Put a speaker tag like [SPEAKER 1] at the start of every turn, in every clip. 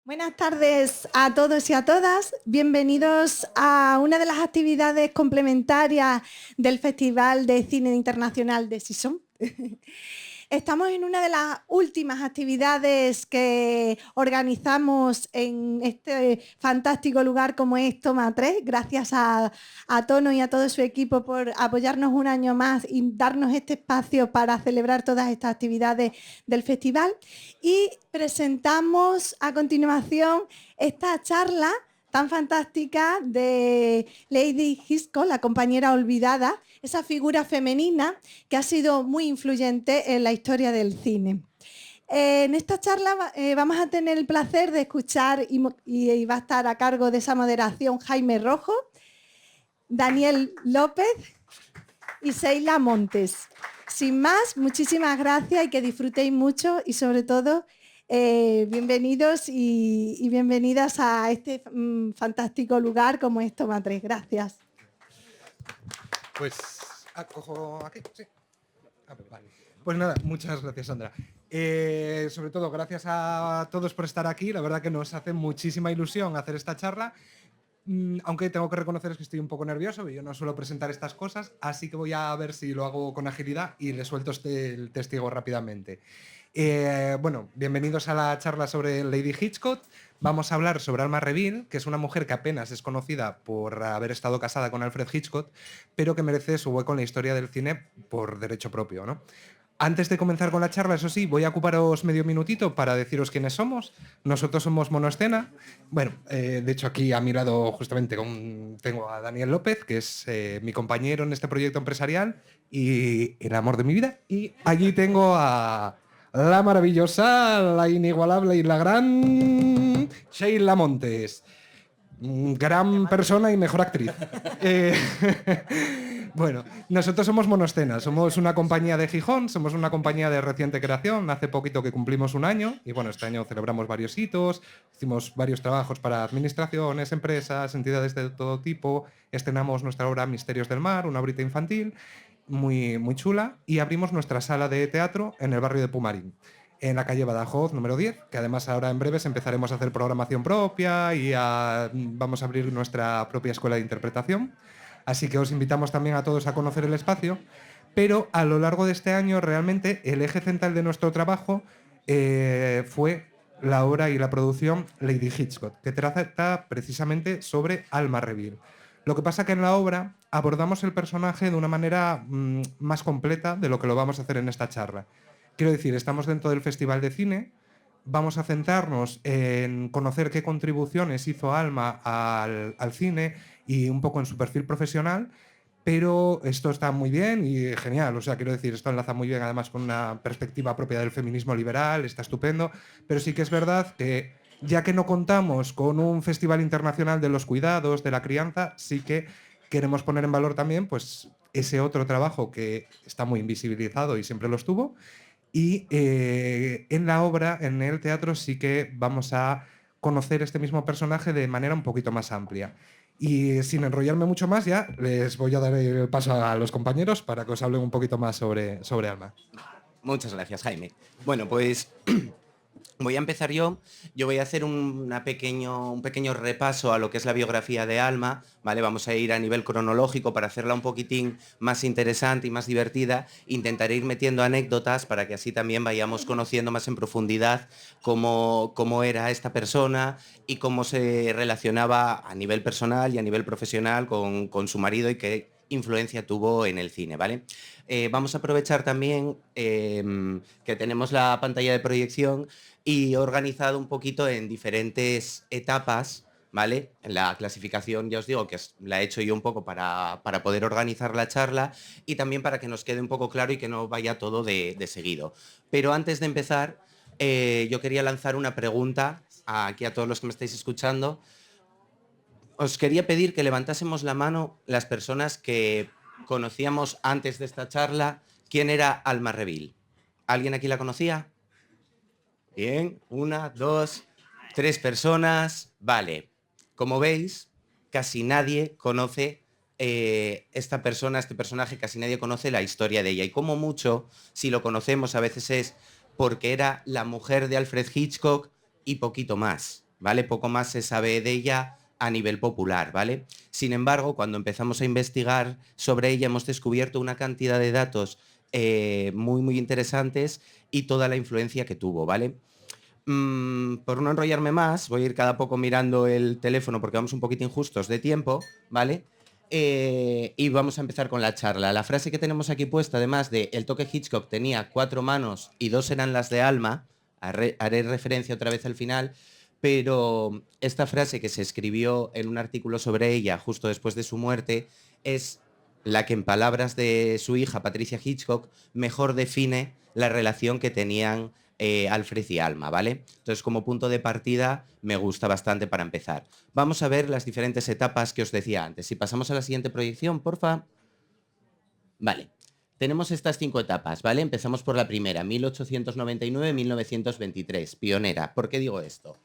[SPEAKER 1] Buenas tardes a todos y a todas. Bienvenidos a una de las actividades complementarias del Festival de Cine Internacional de Sison. Estamos en una de las últimas actividades que organizamos en este fantástico lugar como es Toma 3. Gracias a Tono y a todo su equipo por apoyarnos un año más y darnos este espacio para celebrar todas estas actividades del festival. Y presentamos a continuación esta charla tan fantástica de Lady Hitchcock, la compañera olvidada, esa figura femenina que ha sido muy influyente en la historia del cine. En esta charla vamos a tener el placer de escuchar y va a estar a cargo de esa moderación Jaime Rojo, Daniel López y Sheila Montes. Sin más, muchísimas gracias y que disfrutéis mucho y sobre todo bienvenidos y bienvenidas a este fantástico lugar como es Toma 3. Gracias.
[SPEAKER 2] Pues cojo aquí, sí. Vale. Pues nada, muchas gracias, Sandra. Sobre todo, gracias a todos por estar aquí. La verdad que nos hace muchísima ilusión hacer esta charla. Aunque tengo que reconocer que estoy un poco nervioso, yo no suelo presentar estas cosas, así que voy a ver si lo hago con agilidad y le suelto el testigo rápidamente. Bueno, bienvenidos a la charla sobre Lady Hitchcock. Vamos a hablar sobre Alma Reville, que es una mujer que apenas es conocida por haber estado casada con Alfred Hitchcock, pero que merece su hueco en la historia del cine por derecho propio, ¿no? Antes de comenzar con la charla, eso sí, voy a ocuparos medio minutito para deciros quiénes somos. Nosotros somos Monoescena. Bueno, de hecho aquí a mi lado justamente tengo a Daniel López, que es mi compañero en este proyecto empresarial y el amor de mi vida. Y allí tengo a la maravillosa, la inigualable y la gran Sheila Montes. Gran persona y mejor actriz. Bueno, nosotros somos Monoescena, somos una compañía de Gijón, somos una compañía de reciente creación, hace poquito que cumplimos un año y bueno, este año celebramos varios hitos, hicimos varios trabajos para administraciones, empresas, entidades de todo tipo, estrenamos nuestra obra Misterios del Mar, una obrita infantil muy, muy chula y abrimos nuestra sala de teatro en el barrio de Pumarín, en la calle Badajoz número 10, que además ahora en breves empezaremos a hacer programación propia y vamos a abrir nuestra propia escuela de interpretación. Así que os invitamos también a todos a conocer el espacio, pero a lo largo de este año realmente el eje central de nuestro trabajo fue la obra y la producción Lady Hitchcock, que trata precisamente sobre Alma Reville. Lo que pasa que en la obra abordamos el personaje de una manera más completa de lo que lo vamos a hacer en esta charla. Quiero decir, estamos dentro del Festival de Cine, vamos a centrarnos en conocer qué contribuciones hizo Alma al cine y un poco en su perfil profesional, pero esto está muy bien y genial, o sea, quiero decir, esto enlaza muy bien además con una perspectiva propia del feminismo liberal, está estupendo, pero sí que es verdad que ya que no contamos con un festival internacional de los cuidados, de la crianza, sí que queremos poner en valor también pues ese otro trabajo que está muy invisibilizado y siempre lo estuvo. Y en la obra, en el teatro, sí que vamos a conocer este mismo personaje de manera un poquito más amplia. Y sin enrollarme mucho más, ya les voy a dar el paso a los compañeros para que os hablen un poquito más sobre Alma.
[SPEAKER 3] Muchas gracias, Jaime. Bueno, pues voy a empezar yo. Yo voy a hacer un pequeño repaso a lo que es la biografía de Alma, ¿vale? Vamos a ir a nivel cronológico para hacerla un poquitín más interesante y más divertida. Intentaré ir metiendo anécdotas para que así también vayamos conociendo más en profundidad cómo era esta persona y cómo se relacionaba a nivel personal y a nivel profesional con su marido y qué influencia tuvo en el cine, ¿vale? Vamos a aprovechar también que tenemos la pantalla de proyección y he organizado un poquito en diferentes etapas, ¿vale? En la clasificación, ya os digo, que la he hecho yo un poco para poder organizar la charla y también para que nos quede un poco claro y que no vaya todo de seguido. Pero antes de empezar, yo quería lanzar una pregunta aquí a todos los que me estáis escuchando. Os quería pedir que levantásemos la mano las personas que conocíamos antes de esta charla. ¿Quién era Alma Reville? ¿Alguien aquí la conocía? Bien, 1, 2, 3 personas. Vale. Como veis, casi nadie conoce esta persona, este personaje, casi nadie conoce la historia de ella. Y como mucho, si lo conocemos, a veces es porque era la mujer de Alfred Hitchcock y poquito más. ¿vale? Poco más se sabe de ella a nivel popular, ¿vale? Sin embargo, cuando empezamos a investigar sobre ella, hemos descubierto una cantidad de datos muy, muy interesantes y toda la influencia que tuvo, ¿vale? Por no enrollarme más, voy a ir cada poco mirando el teléfono porque vamos un poquito injustos de tiempo, ¿vale? Y vamos a empezar con la charla. La frase que tenemos aquí puesta, además de el toque Hitchcock tenía 4 manos y 2 eran las de Alma, haré referencia otra vez al final, pero esta frase que se escribió en un artículo sobre ella justo después de su muerte es la que en palabras de su hija Patricia Hitchcock mejor define la relación que tenían Alfred y Alma, ¿vale? Entonces, como punto de partida, me gusta bastante para empezar. Vamos a ver las diferentes etapas que os decía antes. Si pasamos a la siguiente proyección, porfa. Vale. Tenemos estas 5 etapas, ¿vale? Empezamos por la primera, 1899-1923, pionera. ¿Por qué digo esto?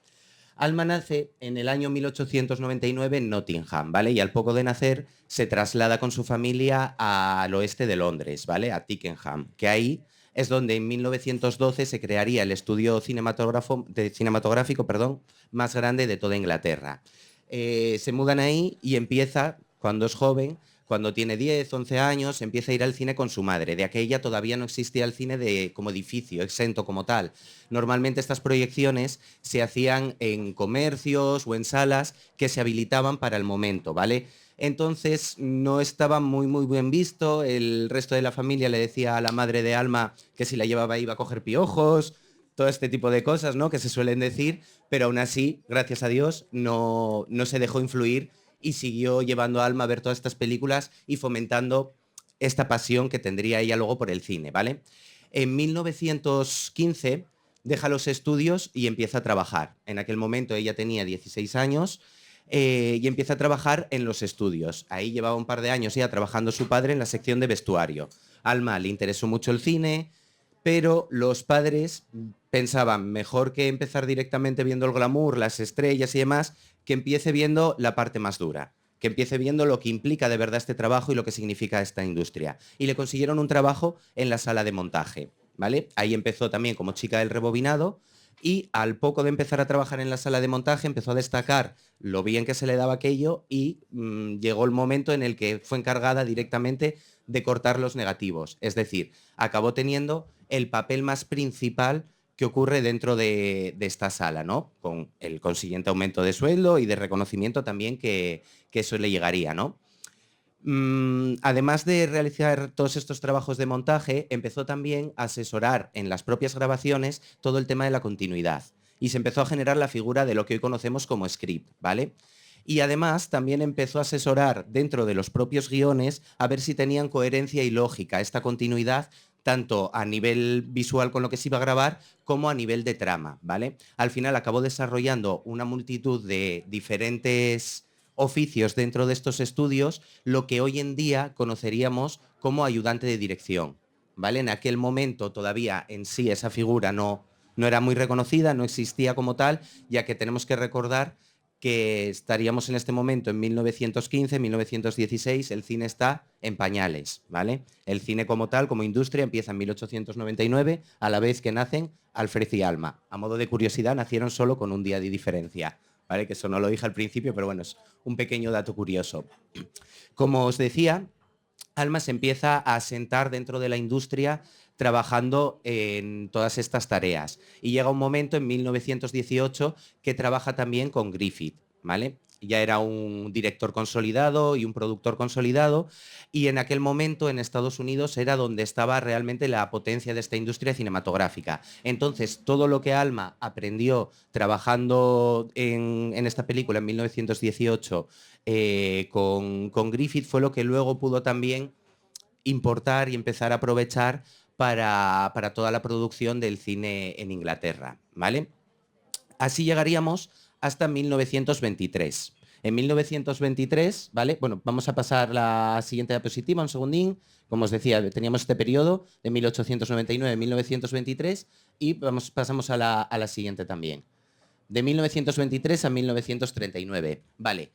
[SPEAKER 3] Alma nace en el año 1899 en Nottingham, ¿vale? Y al poco de nacer se traslada con su familia al oeste de Londres, ¿vale? A Twickenham, que ahí es donde en 1912 se crearía el estudio cinematográfico más grande de toda Inglaterra. Se mudan ahí y empieza, cuando es joven, cuando tiene 10, 11 años, empieza a ir al cine con su madre. De aquella todavía no existía el cine como edificio, exento como tal. Normalmente estas proyecciones se hacían en comercios o en salas que se habilitaban para el momento, ¿vale? Entonces no estaba muy, muy bien visto. El resto de la familia le decía a la madre de Alma que si la llevaba iba a coger piojos, todo este tipo de cosas, ¿no? Que se suelen decir, pero aún así, gracias a Dios, no se dejó influir y siguió llevando a Alma a ver todas estas películas y fomentando esta pasión que tendría ella luego por el cine, ¿vale? En 1915 deja los estudios y empieza a trabajar. En aquel momento ella tenía 16 años y empieza a trabajar en los estudios. Ahí llevaba un par de años ya trabajando su padre en la sección de vestuario. Alma le interesó mucho el cine, pero los padres pensaban mejor que empezar directamente viendo el glamour, las estrellas y demás, que empiece viendo la parte más dura, que empiece viendo lo que implica de verdad este trabajo y lo que significa esta industria. Y le consiguieron un trabajo en la sala de montaje, ¿vale? Ahí empezó también como chica del rebobinado y al poco de empezar a trabajar en la sala de montaje empezó a destacar lo bien que se le daba aquello y llegó el momento en el que fue encargada directamente de cortar los negativos. Es decir, acabó teniendo el papel más principal que ocurre dentro de esta sala, ¿no? Con el consiguiente aumento de sueldo y de reconocimiento también que eso le llegaría, ¿no? Además de realizar todos estos trabajos de montaje, empezó también a asesorar en las propias grabaciones todo el tema de la continuidad y se empezó a generar la figura de lo que hoy conocemos como script, ¿vale? Y además también empezó a asesorar dentro de los propios guiones a ver si tenían coherencia y lógica esta continuidad tanto a nivel visual con lo que se iba a grabar como a nivel de trama, ¿vale? Al final acabó desarrollando una multitud de diferentes oficios dentro de estos estudios, lo que hoy en día conoceríamos como ayudante de dirección, ¿vale? En aquel momento todavía en sí esa figura no era muy reconocida, no existía como tal, ya que tenemos que recordar que estaríamos en este momento en 1915, 1916, el cine está en pañales, ¿vale? El cine como tal, como industria, empieza en 1899, a la vez que nacen Alfred y Alma. A modo de curiosidad, nacieron solo con un día de diferencia, ¿vale? Que eso no lo dije al principio, pero bueno, es un pequeño dato curioso. Como os decía, Alma se empieza a asentar dentro de la industria trabajando en todas estas tareas. Y llega un momento en 1918 que trabaja también con Griffith, ¿vale? Ya era un director consolidado y un productor consolidado y en aquel momento en Estados Unidos era donde estaba realmente la potencia de esta industria cinematográfica. Entonces, todo lo que Alma aprendió trabajando en esta película en 1918 con Griffith fue lo que luego pudo también importar y empezar a aprovechar para toda la producción del cine en Inglaterra, ¿vale? Así llegaríamos hasta 1923. En 1923, ¿vale? Bueno, vamos a pasar la siguiente diapositiva, un segundín. Como os decía, teníamos este periodo de 1899 a 1923 y pasamos a la siguiente también. De 1923 a 1939, ¿vale?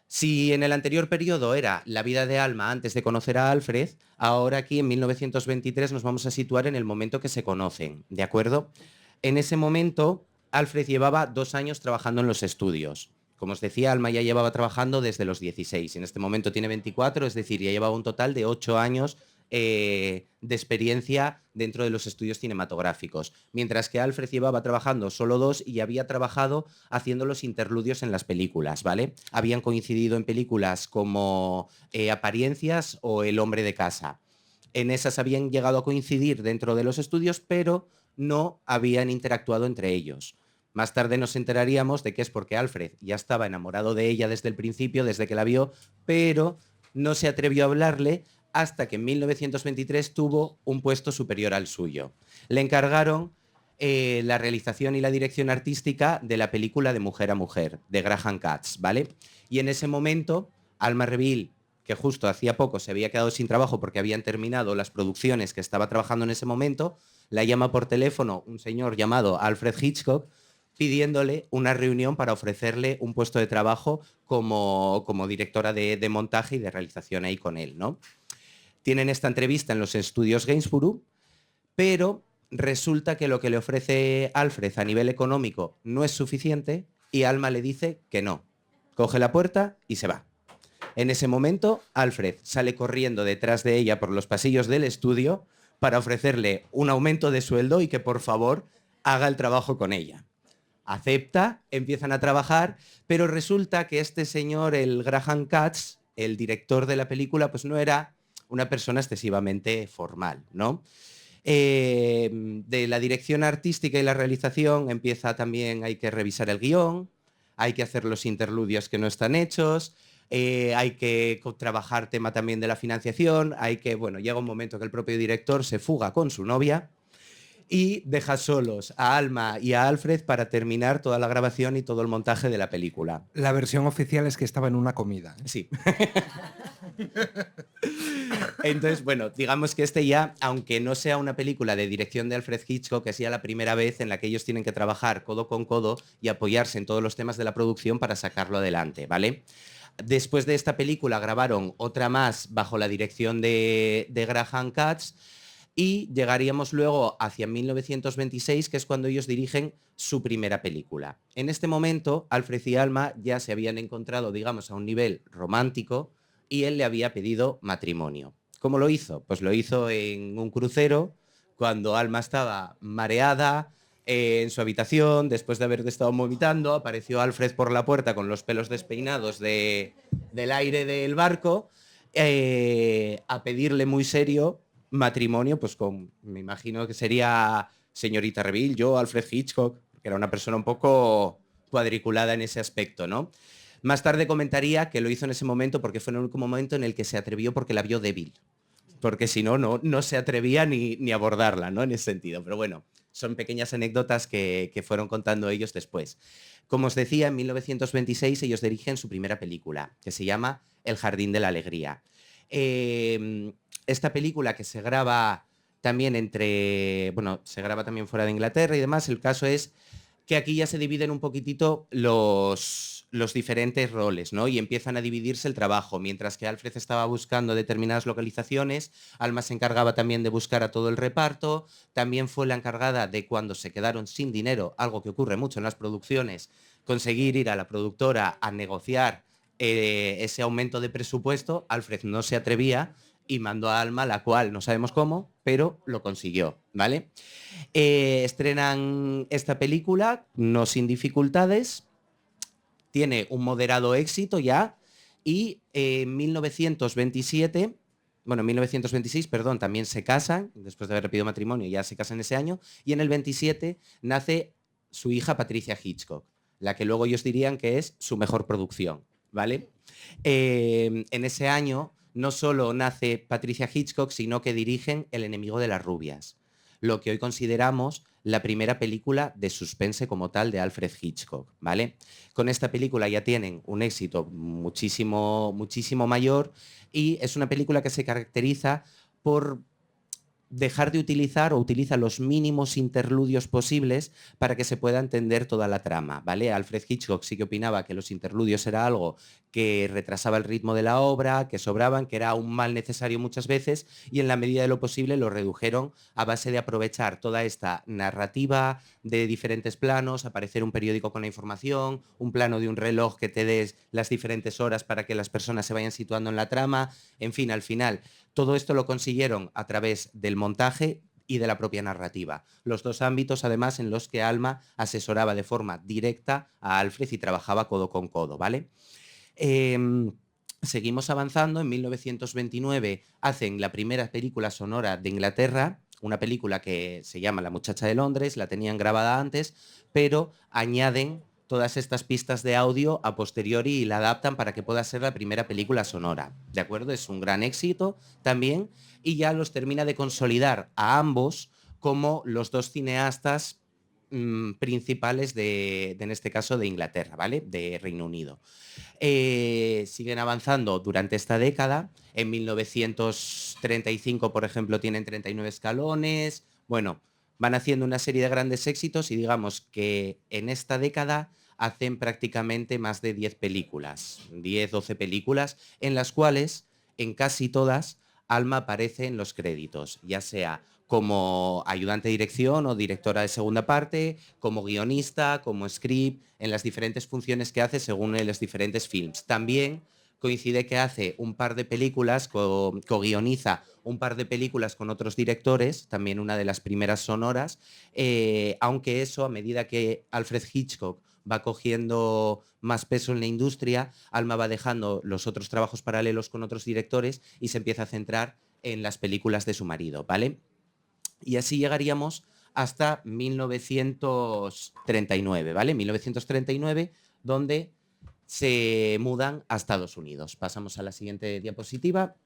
[SPEAKER 3] Si en el anterior periodo era la vida de Alma antes de conocer a Alfred, ahora aquí en 1923 nos vamos a situar en el momento que se conocen, ¿de acuerdo? En ese momento Alfred llevaba 2 años trabajando en los estudios. Como os decía, Alma ya llevaba trabajando desde los 16. En este momento tiene 24, es decir, ya llevaba un total de 8 años de experiencia dentro de los estudios cinematográficos. Mientras que Alfred llevaba trabajando solo 2 y había trabajado haciendo los interludios en las películas, ¿vale? Habían coincidido en películas como Apariencias o El hombre de casa. En esas habían llegado a coincidir dentro de los estudios, pero no habían interactuado entre ellos. Más tarde nos enteraríamos de que es porque Alfred ya estaba enamorado de ella desde el principio, desde que la vio, pero no se atrevió a hablarle hasta que en 1923 tuvo un puesto superior al suyo. Le encargaron la realización y la dirección artística de la película de Mujer a Mujer, de Graham Katz, ¿vale? Y en ese momento, Alma Reville, que justo hacía poco se había quedado sin trabajo porque habían terminado las producciones que estaba trabajando en ese momento, la llama por teléfono un señor llamado Alfred Hitchcock pidiéndole una reunión para ofrecerle un puesto de trabajo como directora de montaje y de realización ahí con él, ¿no? Tienen esta entrevista en los estudios Gainsborough, pero resulta que lo que le ofrece Alfred a nivel económico no es suficiente y Alma le dice que no. Coge la puerta y se va. En ese momento, Alfred sale corriendo detrás de ella por los pasillos del estudio para ofrecerle un aumento de sueldo y que por favor haga el trabajo con ella. Acepta, empiezan a trabajar, pero resulta que este señor, el Graham Katz, el director de la película, pues no era una persona excesivamente formal, ¿no? De la dirección artística y la realización empieza también, hay que revisar el guión, hay que hacer los interludios que no están hechos, hay que trabajar tema también de la financiación, bueno, llega un momento que el propio director se fuga con su novia y deja solos a Alma y a Alfred para terminar toda la grabación y todo el montaje de la película.
[SPEAKER 2] La versión oficial es que estaba en una comida, ¿eh?
[SPEAKER 3] Sí. Entonces, bueno, digamos que ya, aunque no sea una película de dirección de Alfred Hitchcock, es ya la primera vez en la que ellos tienen que trabajar codo con codo y apoyarse en todos los temas de la producción para sacarlo adelante, ¿vale? Después de esta película grabaron otra más bajo la dirección de Graham Katz y llegaríamos luego hacia 1926, que es cuando ellos dirigen su primera película. En este momento, Alfred y Alma ya se habían encontrado, digamos, a un nivel romántico y él le había pedido matrimonio. ¿Cómo lo hizo? Pues lo hizo en un crucero, cuando Alma estaba mareada, en su habitación, después de haber estado vomitando, apareció Alfred por la puerta con los pelos despeinados del aire del barco, a pedirle muy serio matrimonio, pues me imagino que sería señorita Reville, yo, Alfred Hitchcock, que era una persona un poco cuadriculada en ese aspecto, ¿no? Más tarde comentaría que lo hizo en ese momento porque fue el único momento en el que se atrevió porque la vio débil, porque si no, no se atrevía ni a abordarla, ¿no? En ese sentido, pero bueno, son pequeñas anécdotas que fueron contando ellos después. Como os decía, en 1926 ellos dirigen su primera película, que se llama El jardín de la alegría. Esta película que se graba también se graba también fuera de Inglaterra y demás, el caso es que aquí ya se dividen un poquitito los diferentes roles, ¿no? Y empiezan a dividirse el trabajo. Mientras que Alfred estaba buscando determinadas localizaciones, Alma se encargaba también de buscar a todo el reparto, también fue la encargada de, cuando se quedaron sin dinero, algo que ocurre mucho en las producciones, conseguir ir a la productora a negociar ese aumento de presupuesto. Alfred no se atrevía y mandó a Alma, la cual no sabemos cómo, pero lo consiguió, ¿vale? Estrenan esta película, no sin dificultades, tiene un moderado éxito ya, y en 1926, perdón, también se casan, después de haber pedido matrimonio, ya se casan ese año, y en el 27 nace su hija Patricia Hitchcock, la que luego ellos dirían que es su mejor producción, ¿vale? En ese año no solo nace Patricia Hitchcock, sino que dirigen El enemigo de las rubias, lo que hoy consideramos la primera película de suspense como tal de Alfred Hitchcock, ¿vale? Con esta película ya tienen un éxito muchísimo mayor y es una película que se caracteriza por dejar de utilizar o utiliza los mínimos interludios posibles para que se pueda entender toda la trama, ¿vale? Alfred Hitchcock sí que opinaba que los interludios era algo que retrasaba el ritmo de la obra, que sobraban, que era un mal necesario muchas veces, y en la medida de lo posible lo redujeron a base de aprovechar toda esta narrativa de diferentes planos, aparecer un periódico con la información, un plano de un reloj que te des las diferentes horas para que las personas se vayan situando en la trama, en fin, al final, todo esto lo consiguieron a través del montaje y de la propia narrativa. Los dos ámbitos, además, en los que Alma asesoraba de forma directa a Alfred y trabajaba codo con codo, ¿vale? Seguimos avanzando. En 1929 hacen la primera película sonora de Inglaterra, una película que se llama La muchacha de Londres, la tenían grabada antes, pero añaden todas estas pistas de audio a posteriori y la adaptan para que pueda ser la primera película sonora. ¿De acuerdo? Es un gran éxito también y ya los termina de consolidar a ambos como los dos cineastas principales en este caso, de Inglaterra, ¿vale? De Reino Unido. Siguen avanzando durante esta década. En 1935, por ejemplo, tienen 39 escalones. Bueno, van haciendo una serie de grandes éxitos y digamos que en esta década hacen prácticamente más de 10 películas, 10, 12 películas, en las cuales, en casi todas, Alma aparece en los créditos, ya sea como ayudante de dirección o directora de segunda parte, como guionista, como script, en las diferentes funciones que hace según en los diferentes films. También coincide que hace un par de películas, co-guioniza un par de películas con otros directores, también una de las primeras sonoras, aunque eso, a medida que Alfred Hitchcock va cogiendo más peso en la industria, Alma va dejando los otros trabajos paralelos con otros directores y se empieza a centrar en las películas de su marido, ¿vale? Y así llegaríamos hasta 1939, ¿vale? 1939, donde se mudan a Estados Unidos. Pasamos a la siguiente diapositiva.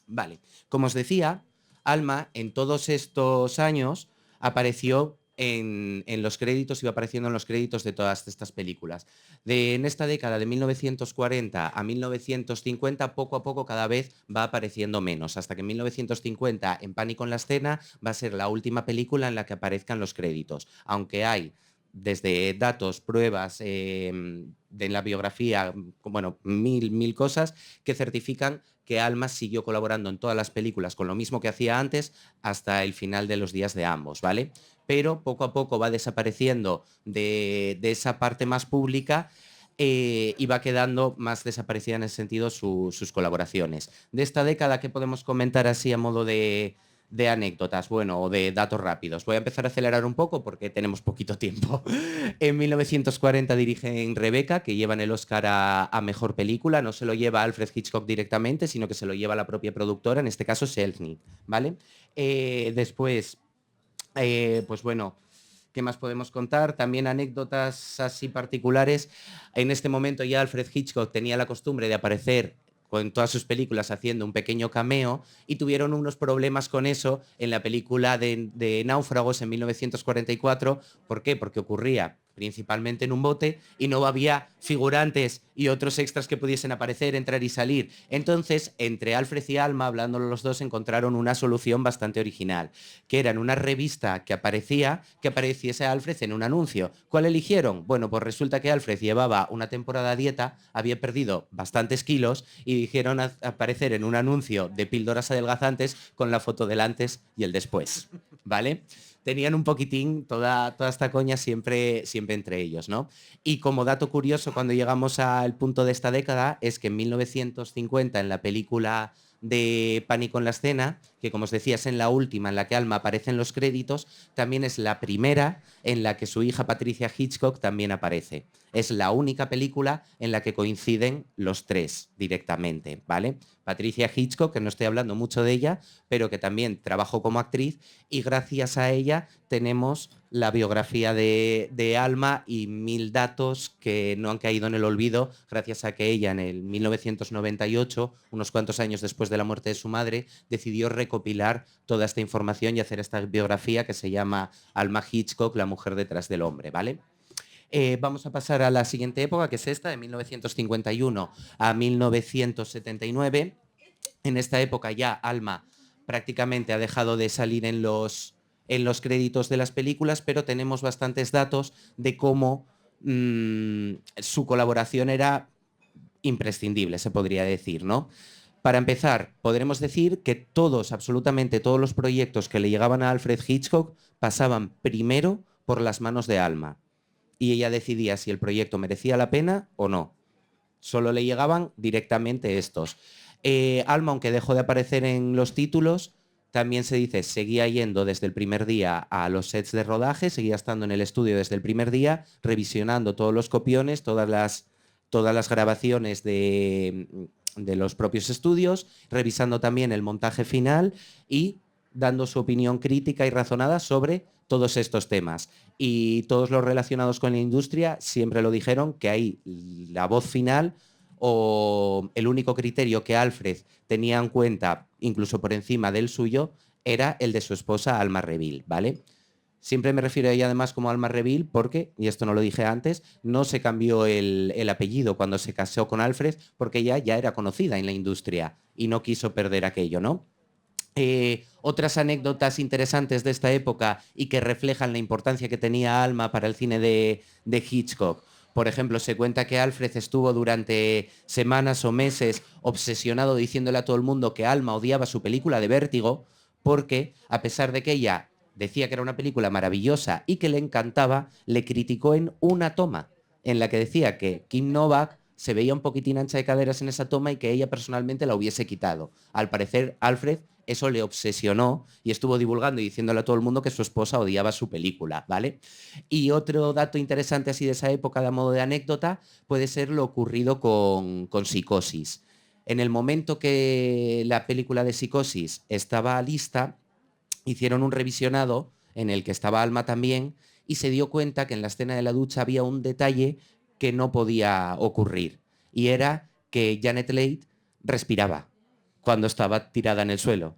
[SPEAKER 3] Vale, como os decía, Alma en todos estos años apareció en los créditos, iba apareciendo en los créditos de todas estas películas. En esta década de 1940 a 1950, poco a poco cada vez va apareciendo menos, hasta que en 1950, en Pánico en la escena, va a ser la última película en la que aparezcan los créditos, aunque hay desde datos, pruebas de la biografía, bueno, mil cosas que certifican que Alma siguió colaborando en todas las películas con lo mismo que hacía antes hasta el final de los días de ambos, ¿vale? Pero poco a poco va desapareciendo de esa parte más pública y va quedando más desaparecida en ese sentido sus colaboraciones. De esta década, ¿qué podemos comentar así a modo de anécdotas, bueno, o de datos rápidos? Voy a empezar a acelerar un poco porque tenemos poquito tiempo. En 1940 dirigen Rebecca, que llevan el Oscar a Mejor Película. No se lo lleva Alfred Hitchcock directamente, sino que se lo lleva la propia productora, en este caso Selznick, ¿vale? Después, pues bueno, ¿qué más podemos contar? También anécdotas así particulares. En este momento ya Alfred Hitchcock tenía la costumbre de aparecer en todas sus películas haciendo un pequeño cameo y tuvieron unos problemas con eso en la película de Náufragos en 1944. ¿Por qué? Porque ocurría principalmente en un bote y no había figurantes y otros extras que pudiesen aparecer, entrar y salir. Entonces, entre Alfred y Alma, hablándolo los dos, encontraron una solución bastante original, que era en una revista que apareciese Alfred en un anuncio. ¿Cuál eligieron? Bueno, pues resulta que Alfred llevaba una temporada a dieta, había perdido bastantes kilos y dijeron aparecer en un anuncio de píldoras adelgazantes con la foto del antes y el después, ¿vale? Tenían un poquitín toda esta coña siempre entre ellos, ¿no? Y como dato curioso, cuando llegamos al punto de esta década, es que en 1950, en la película de Pánico en la escena, que como os decía es en la última en la que Alma aparece en los créditos, también es la primera en la que su hija Patricia Hitchcock también aparece. Es la única película en la que coinciden los tres directamente, ¿vale? Patricia Hitchcock, que no estoy hablando mucho de ella, pero que también trabajó como actriz y gracias a ella tenemos la biografía de Alma y 1000 datos que no han caído en el olvido gracias a que ella en el 1998, unos cuantos años después de la muerte de su madre, decidió recopilar toda esta información y hacer esta biografía que se llama Alma Hitchcock, la mujer detrás del hombre, ¿vale? Vamos a pasar a la siguiente época, que es esta, de 1951 a 1979. En esta época ya Alma prácticamente ha dejado de salir en los créditos de las películas, pero tenemos bastantes datos de cómo su colaboración era imprescindible, se podría decir, ¿no? Para empezar, podremos decir que todos, absolutamente todos los proyectos que le llegaban a Alfred Hitchcock pasaban primero por las manos de Alma. Y ella decidía si el proyecto merecía la pena o no. Solo le llegaban directamente estos. Alma, aunque dejó de aparecer en los títulos, también se dice, seguía yendo desde el primer día a los sets de rodaje, seguía estando en el estudio desde el primer día, revisionando todos los copiones, todas las grabaciones de los propios estudios, revisando también el montaje final y dando su opinión crítica y razonada sobre todos estos temas. Y todos los relacionados con la industria siempre lo dijeron, que ahí la voz final o el único criterio que Alfred tenía en cuenta, incluso por encima del suyo, era el de su esposa Alma Reville, ¿vale? Siempre me refiero a ella además como Alma Reville porque, y esto no lo dije antes, no se cambió el apellido cuando se casó con Alfred porque ella ya era conocida en la industria y no quiso perder aquello, ¿no? Otras anécdotas interesantes de esta época y que reflejan la importancia que tenía Alma para el cine de Hitchcock. Por ejemplo, se cuenta que Alfred estuvo durante semanas o meses obsesionado diciéndole a todo el mundo que Alma odiaba su película de Vértigo porque, a pesar de que ella decía que era una película maravillosa y que le encantaba, le criticó en una toma en la que decía que Kim Novak se veía un poquitín ancha de caderas en esa toma y que ella personalmente la hubiese quitado. Al parecer, Alfred eso le obsesionó y estuvo divulgando y diciéndole a todo el mundo que su esposa odiaba su película, ¿vale? Y otro dato interesante así de esa época, de modo de anécdota, puede ser lo ocurrido con Psicosis. En el momento que la película de Psicosis estaba lista, hicieron un revisionado en el que estaba Alma también y se dio cuenta que en la escena de la ducha había un detalle que no podía ocurrir y era que Janet Leigh respiraba cuando estaba tirada en el suelo.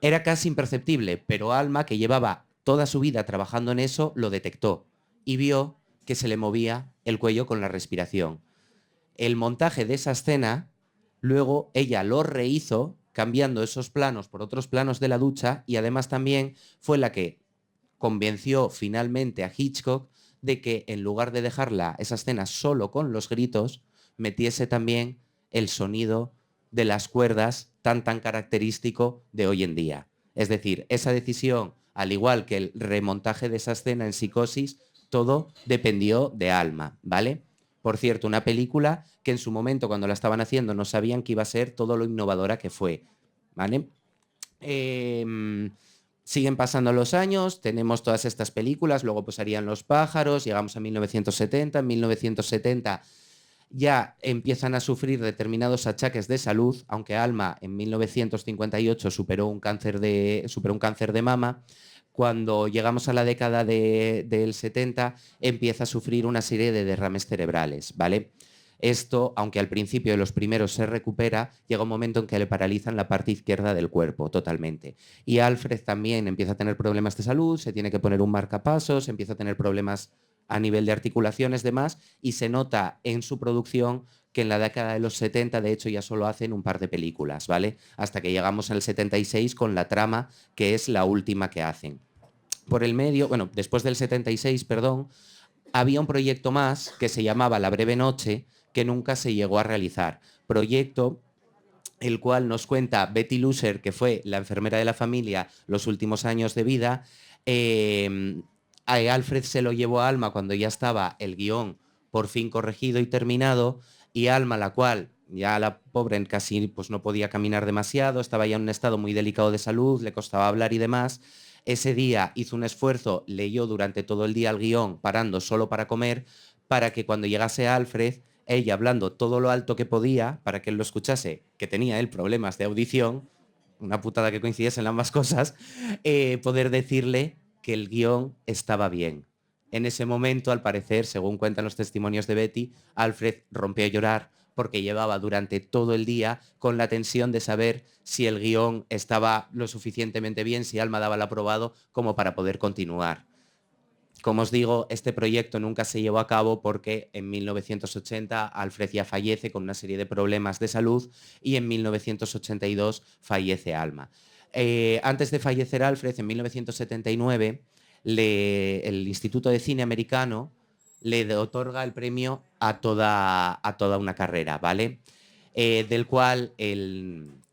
[SPEAKER 3] Era casi imperceptible, pero Alma, que llevaba toda su vida trabajando en eso, lo detectó y vio que se le movía el cuello con la respiración. El montaje de esa escena, luego ella lo rehizo cambiando esos planos por otros planos de la ducha y además también fue la que convenció finalmente a Hitchcock de que en lugar de dejarla esa escena solo con los gritos, metiese también el sonido de las cuerdas tan característico de hoy en día. Es decir, esa decisión, al igual que el remontaje de esa escena en Psicosis, todo dependió de Alma, ¿vale? Por cierto, una película que en su momento, cuando la estaban haciendo, no sabían que iba a ser todo lo innovadora que fue, ¿vale? Siguen pasando los años, tenemos todas estas películas, luego pues harían Los pájaros, llegamos a 1970, en 1970 ya empiezan a sufrir determinados achaques de salud, aunque Alma en 1958 superó un cáncer de mama. Cuando llegamos a la década del 70 empieza a sufrir una serie de derrames cerebrales, ¿vale? Esto, aunque al principio de los primeros se recupera, llega un momento en que le paralizan la parte izquierda del cuerpo totalmente. Y Alfred también empieza a tener problemas de salud, se tiene que poner un marcapasos, empieza a tener problemas a nivel de articulaciones, demás, y se nota en su producción que en la década de los 70, de hecho, ya solo hacen un par de películas, ¿vale? Hasta que llegamos al 76 con La trama, que es la última que hacen. Por el medio, bueno, después del 76, perdón, había un proyecto más que se llamaba La breve noche, que nunca se llegó a realizar. Proyecto el cual nos cuenta Betty Lucer, que fue la enfermera de la familia los últimos años de vida. A Alfred se lo llevó a Alma cuando ya estaba el guión por fin corregido y terminado, y Alma, la cual ya la pobre casi pues, no podía caminar demasiado, estaba ya en un estado muy delicado de salud, le costaba hablar y demás. Ese día hizo un esfuerzo, leyó durante todo el día el guión, parando solo para comer, para que cuando llegase Alfred, ella hablando todo lo alto que podía, para que él lo escuchase, que tenía él problemas de audición, una putada que coincidiesen ambas cosas, poder decirle que el guión estaba bien. En ese momento, al parecer, según cuentan los testimonios de Betty, Alfred rompió a llorar porque llevaba durante todo el día con la tensión de saber si el guión estaba lo suficientemente bien, si Alma daba el aprobado como para poder continuar. Como os digo, este proyecto nunca se llevó a cabo porque en 1980 Alfred ya fallece con una serie de problemas de salud y en 1982 fallece Alma. Antes de fallecer Alfred, en 1979, el Instituto de Cine Americano le otorga el premio a toda una carrera, ¿vale? Del cual en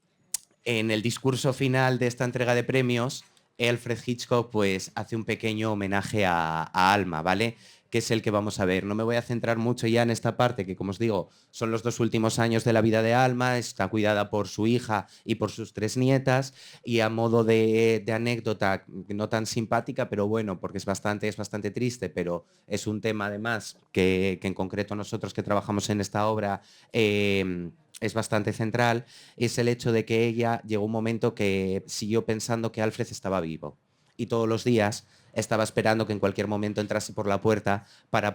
[SPEAKER 3] el discurso final de esta entrega de premios, Alfred Hitchcock pues hace un pequeño homenaje a Alma, ¿vale? Que es el que vamos a ver. No me voy a centrar mucho ya en esta parte, que como os digo, son los 2 últimos años de la vida de Alma, está cuidada por su hija y por sus 3 nietas, y a modo de anécdota, no tan simpática, pero bueno, porque es bastante triste, pero es un tema además que en concreto nosotros que trabajamos en esta obra es bastante central, es el hecho de que ella llegó un momento que siguió pensando que Alfred estaba vivo y todos los días estaba esperando que en cualquier momento entrase por la puerta para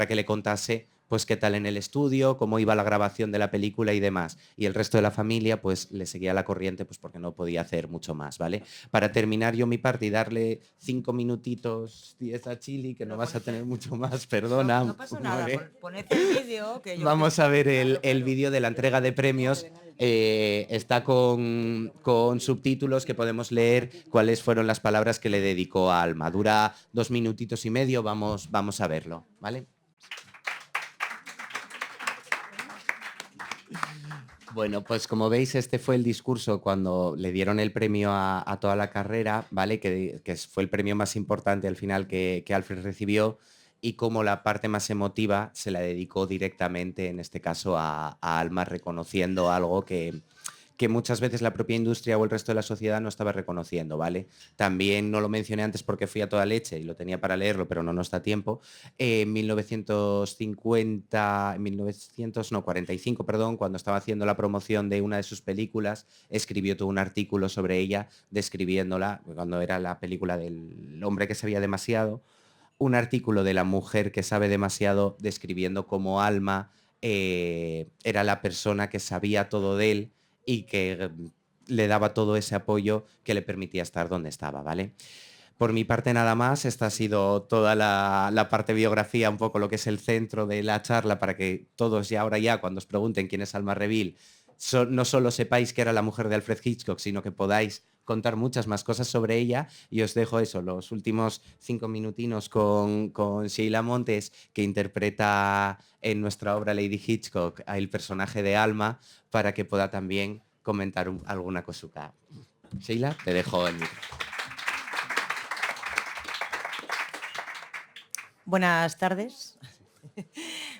[SPEAKER 3] que le contase pues qué tal en el estudio, cómo iba la grabación de la película y demás. Y el resto de la familia pues le seguía la corriente pues porque no podía hacer mucho más, ¿vale? Para terminar yo mi parte y darle 5 minutitos 10 a Chili, que no vas a tener mucho más, perdona.
[SPEAKER 4] No pasa nada, poned el vídeo.
[SPEAKER 3] Vamos a ver el vídeo de la entrega de premios. Está con subtítulos que podemos leer cuáles fueron las palabras que le dedicó a Alma. Dura 2 minutitos y medio, vamos a verlo, ¿vale? Bueno, pues como veis, este fue el discurso cuando le dieron el premio a toda la carrera, ¿vale? Que fue el premio más importante al final que Alfred recibió, y como la parte más emotiva se la dedicó directamente, en este caso, a Alma, reconociendo algo que muchas veces la propia industria o el resto de la sociedad no estaba reconociendo, ¿vale? También no lo mencioné antes porque fui a toda leche y lo tenía para leerlo, pero no nos da tiempo. En 1945, perdón, cuando estaba haciendo la promoción de una de sus películas, escribió todo un artículo sobre ella, describiéndola, cuando era la película del hombre que sabía demasiado, un artículo de la mujer que sabe demasiado, describiendo cómo Alma era la persona que sabía todo de él y que le daba todo ese apoyo que le permitía estar donde estaba, ¿vale? Por mi parte nada más, esta ha sido toda la parte biografía, un poco lo que es el centro de la charla, para que todos ahora cuando os pregunten quién es Alma Reville, no solo sepáis que era la mujer de Alfred Hitchcock, sino que podáis contar muchas más cosas sobre ella. Y os dejo eso, los últimos 5 minutinos con Sheila Montes, que interpreta en nuestra obra Lady Hitchcock el personaje de Alma, para que pueda también comentar alguna cosita. Sheila, te dejo el micro.
[SPEAKER 4] Buenas tardes.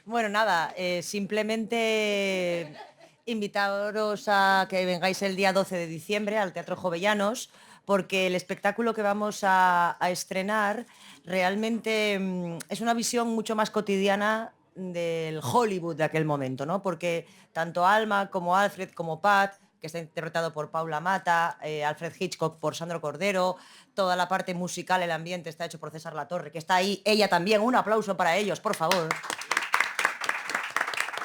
[SPEAKER 4] Bueno, nada, simplemente invitaros a que vengáis el día 12 de diciembre al Teatro Jovellanos, porque el espectáculo que vamos a estrenar realmente es una visión mucho más cotidiana del Hollywood de aquel momento, ¿no? Porque tanto Alma como Alfred como Pat, que está interpretado por Paula Mata, Alfred Hitchcock por Sandro Cordero, toda la parte musical, el ambiente está hecho por César Latorre, que está ahí, ella también, un aplauso para ellos, por favor.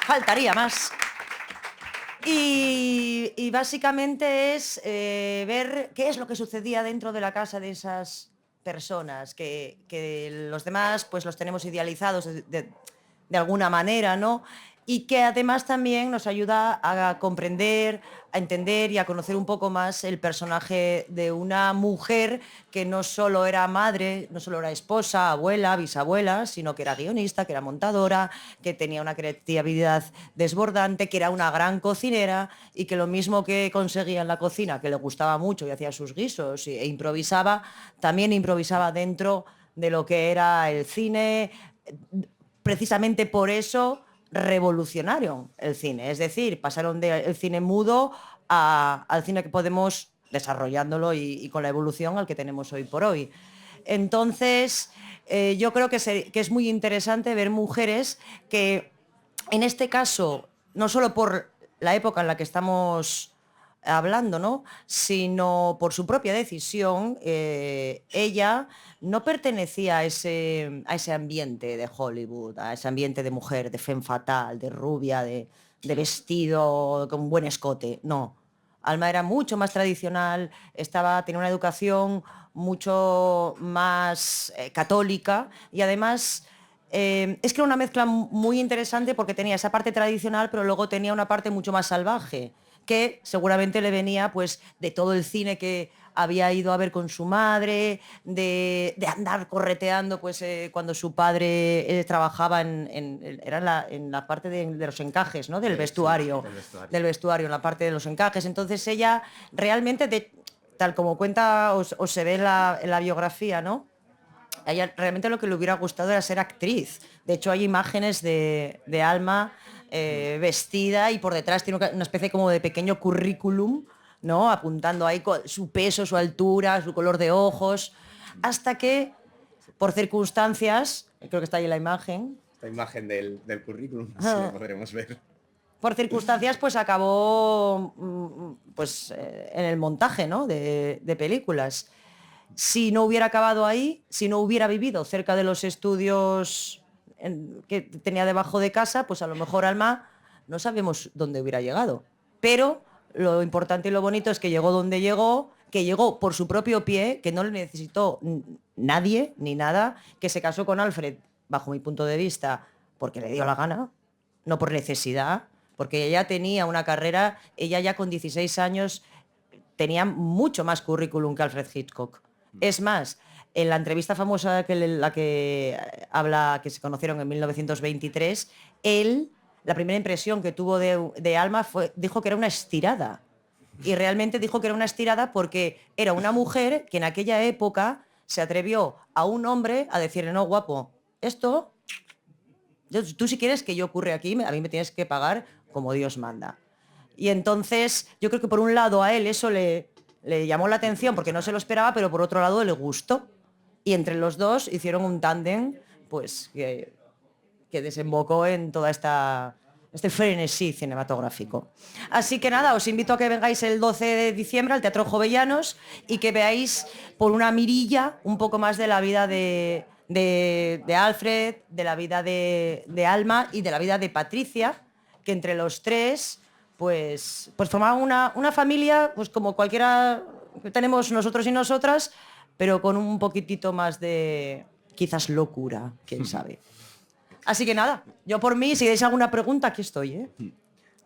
[SPEAKER 4] Faltaría más. Y básicamente es ver qué es lo que sucedía dentro de la casa de esas personas, que los demás pues los tenemos idealizados de alguna manera, ¿no? Y que además también nos ayuda a comprender, a entender y a conocer un poco más el personaje de una mujer que no solo era madre, no solo era esposa, abuela, bisabuela, sino que era guionista, que era montadora, que tenía una creatividad desbordante, que era una gran cocinera, y que lo mismo que conseguía en la cocina, que le gustaba mucho y hacía sus guisos e improvisaba, también improvisaba dentro de lo que era el cine. Precisamente por eso revolucionaron el cine, es decir, pasaron del cine mudo al cine que podemos desarrollándolo y con la evolución al que tenemos hoy por hoy. Entonces, yo creo que es muy interesante ver mujeres que, en este caso, no solo por la época en la que estamos hablando, ¿no?, sino por su propia decisión, ella no pertenecía a ese ambiente de Hollywood, a ese ambiente de mujer, de femme fatale, de rubia, de vestido con buen escote. No. Alma era mucho más tradicional, tenía una educación mucho más católica, y además es que era una mezcla muy interesante, porque tenía esa parte tradicional, pero luego tenía una parte mucho más salvaje, que seguramente le venía pues de todo el cine que había ido a ver con su madre, de andar correteando pues, cuando su padre trabajaba en la parte de los encajes, ¿no? Del vestuario, en la parte de los encajes. Entonces ella realmente, tal como cuenta o se ve en la biografía, ¿no? A ella realmente lo que le hubiera gustado era ser actriz. De hecho, hay imágenes de Alma vestida y por detrás tiene una especie como de pequeño currículum, ¿no? Apuntando ahí su peso, su altura, su color de ojos, hasta que, por circunstancias, creo que está ahí la imagen.
[SPEAKER 3] Esta imagen del currículum, si lo podremos ver.
[SPEAKER 4] Por circunstancias, pues acabó pues, en el montaje, ¿no? de películas. Si no hubiera acabado ahí, si no hubiera vivido cerca de los estudios que tenía debajo de casa, pues a lo mejor Alma no sabemos dónde hubiera llegado. Pero lo importante y lo bonito es que llegó donde llegó, que llegó por su propio pie, que no le necesitó nadie ni nada, que se casó con Alfred, bajo mi punto de vista, porque le dio la gana, no por necesidad, porque ella tenía una carrera, ella ya con 16 años tenía mucho más currículum que Alfred Hitchcock. Es más, en la entrevista famosa la que habla, que se conocieron en 1923, la primera impresión que tuvo de Alma dijo que era una estirada. Y realmente dijo que era una estirada porque era una mujer que en aquella época se atrevió a un hombre a decirle: no, guapo, esto, tú si quieres que yo ocurra aquí, a mí me tienes que pagar como Dios manda. Y entonces yo creo que por un lado a él eso le llamó la atención porque no se lo esperaba, pero por otro lado le gustó. Y entre los dos hicieron un tándem pues, que desembocó en toda este frenesí cinematográfico. Así que nada, os invito a que vengáis el 12 de diciembre al Teatro Jovellanos y que veáis por una mirilla un poco más de la vida de Alfred, de la vida de Alma y de la vida de Patricia, que entre los tres pues formaban una familia pues como cualquiera que tenemos nosotros y nosotras, pero con un poquitito más de, quizás, locura, quién sabe. Así que nada, yo por mí, si tenéis alguna pregunta, aquí estoy, ¿eh?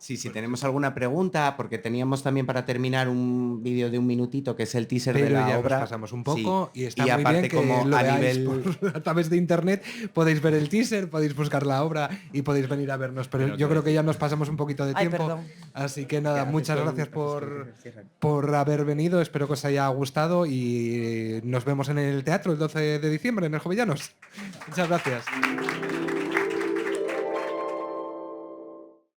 [SPEAKER 3] Sí, si tenemos alguna pregunta, porque teníamos también para terminar un vídeo de 1 minutito que es el teaser de la
[SPEAKER 2] ya
[SPEAKER 3] obra.
[SPEAKER 2] Nos pasamos un poco y está
[SPEAKER 3] y
[SPEAKER 2] muy
[SPEAKER 3] aparte
[SPEAKER 2] bien que
[SPEAKER 3] como
[SPEAKER 2] lo
[SPEAKER 3] a
[SPEAKER 2] veáis
[SPEAKER 3] nivel
[SPEAKER 2] a través de internet, podéis ver el teaser, podéis buscar la obra y podéis venir a vernos. Pero yo creo que ya nos pasamos un poquito de tiempo.
[SPEAKER 4] Perdón.
[SPEAKER 2] Así que nada, muchas gracias por haber venido. Espero que os haya gustado y nos vemos en el teatro el 12 de diciembre en el Jovellanos. Muchas gracias.